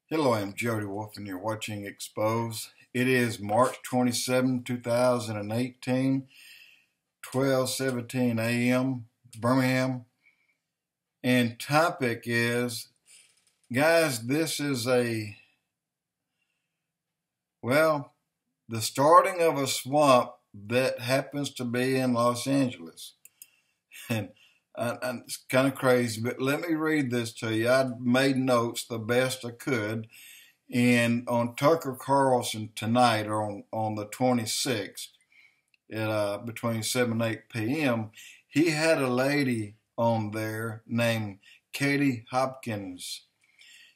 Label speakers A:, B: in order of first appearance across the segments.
A: Hello, I'm Jody Wolf, and you're watching Expoz. It is March 27, 2018, 12:17 a.m., Birmingham. And topic is, guys, this is the starting of a swamp that happens to be in Los Angeles. And it's kind of crazy, but let me read this to you. I made notes the best I could. And on Tucker Carlson tonight, or on the 26th, at between 7 and 8 p.m., he had a lady on there named Katie Hopkins.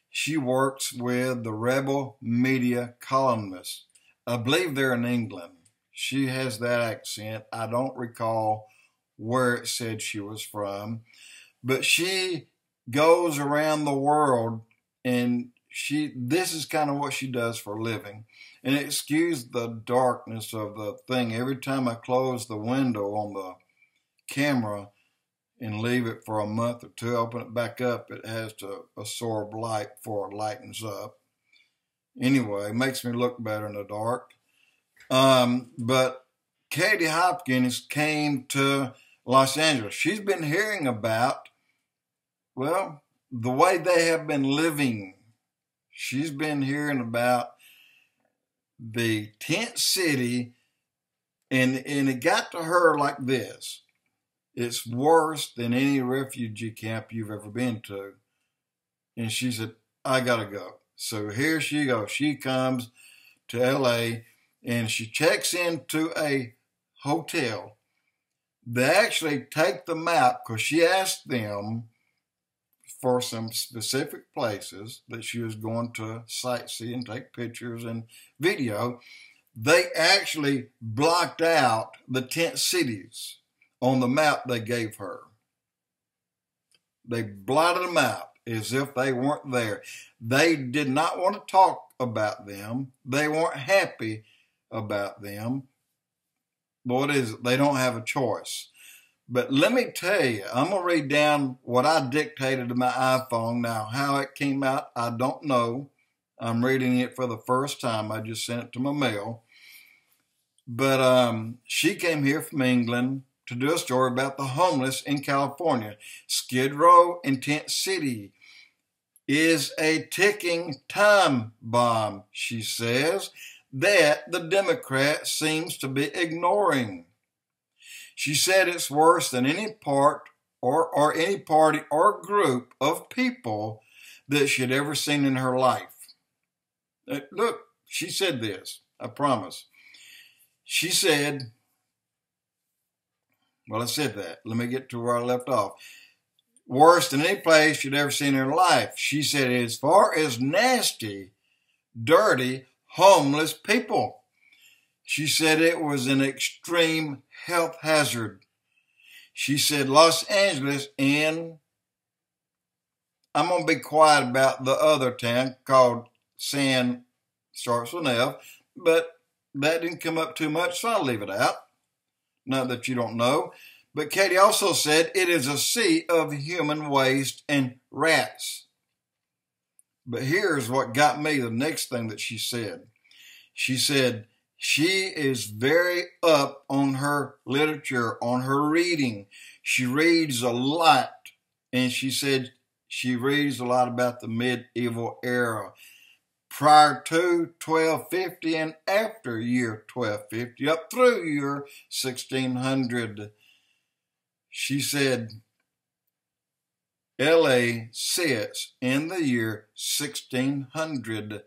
A: She works with the Rebel Media Columnist. I believe they're in England. She has that accent. I don't recall where it said she was from, but she goes around the world, and this is kind of what she does for a living. And excuse the darkness of the thing. Every time I close the window on the camera and leave it for a month or two, open it back up, it has to absorb light before it lightens up. Anyway, it makes me look better in the dark. But Katie Hopkins came to Los Angeles. She's been hearing about, the way they have been living. She's been hearing about the tent city, and it got to her like this. It's worse than any refugee camp you've ever been to. And she said, I gotta go. So here she goes. She comes to LA, and she checks into a hotel. They actually take the map, because she asked them for some specific places that she was going to sightsee and take pictures and video. They actually blocked out the tent cities on the map they gave her. They blotted them out as if they weren't there. They did not want to talk about them. They weren't happy about them. But what is it? They don't have a choice. But let me tell you, I'm going to read down what I dictated to my iPhone. Now, how it came out, I don't know. I'm reading it for the first time. I just sent it to my mail. But she came here from England to do a story about the homeless in California. Skid Row and Tent City is a ticking time bomb, she says, that the Democrats seems to be ignoring. She said it's worse than any part or any party or group of people that she'd ever seen in her life. Look, she said this, I promise. She said, I said that. Let me get to where I left off. Worse than any place she'd ever seen in her life. She said, as far as nasty, dirty, homeless people. She said it was an extreme health hazard. She said Los Angeles, and I'm going to be quiet about the other town called San, starts with an F, but that didn't come up too much, so I'll leave it out. Not that you don't know. But Katie also said it is a sea of human waste and rats. But here's what got me, the next thing that she said. She said she is very up on her literature, on her reading. She reads a lot. And she said she reads a lot about the medieval era, prior to 1250 and after year 1250, up through year 1600. She said LA sits in the year 1600.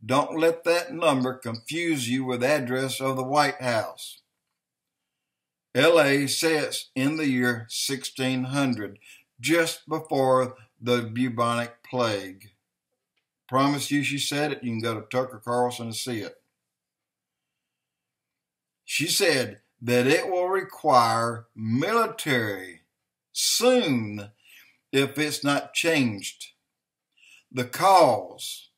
A: Don't let that number confuse you with the address of the White House. LA sits in the year 1600, just before the bubonic plague. Promise you she said it. You can go to Tucker Carlson and see it. She said that it will require military soon if it's not changed. The cause,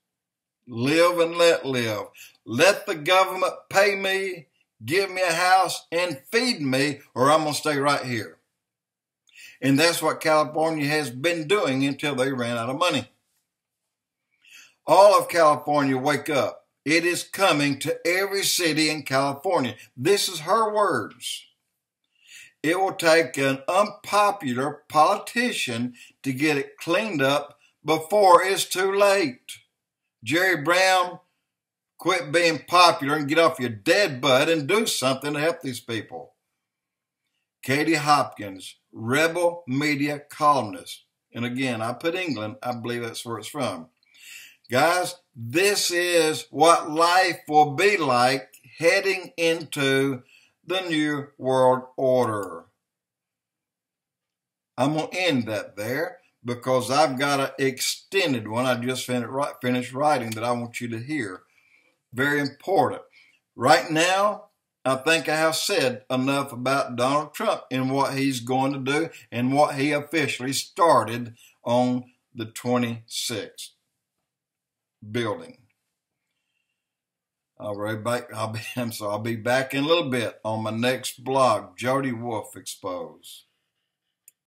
A: live and let live. Let the government pay me, give me a house, and feed me, or I'm going to stay right here. And that's what California has been doing until they ran out of money. All of California, wake up. It is coming to every city in California. This is her words. It will take an unpopular politician to get it cleaned up before it's too late. Jerry Brown, quit being popular and get off your dead butt and do something to help these people. Katie Hopkins, rebel media columnist. And again, I put England. I believe that's where it's from. Guys, this is what life will be like heading into the New World Order. I'm going to end that there because I've got an extended one I just finished writing that I want you to hear. Very important. Right now, I think I have said enough about Donald Trump and what he's going to do and what he officially started on the 26th building. I'll be back in a little bit on my next blog, Jody Wolf Expoz.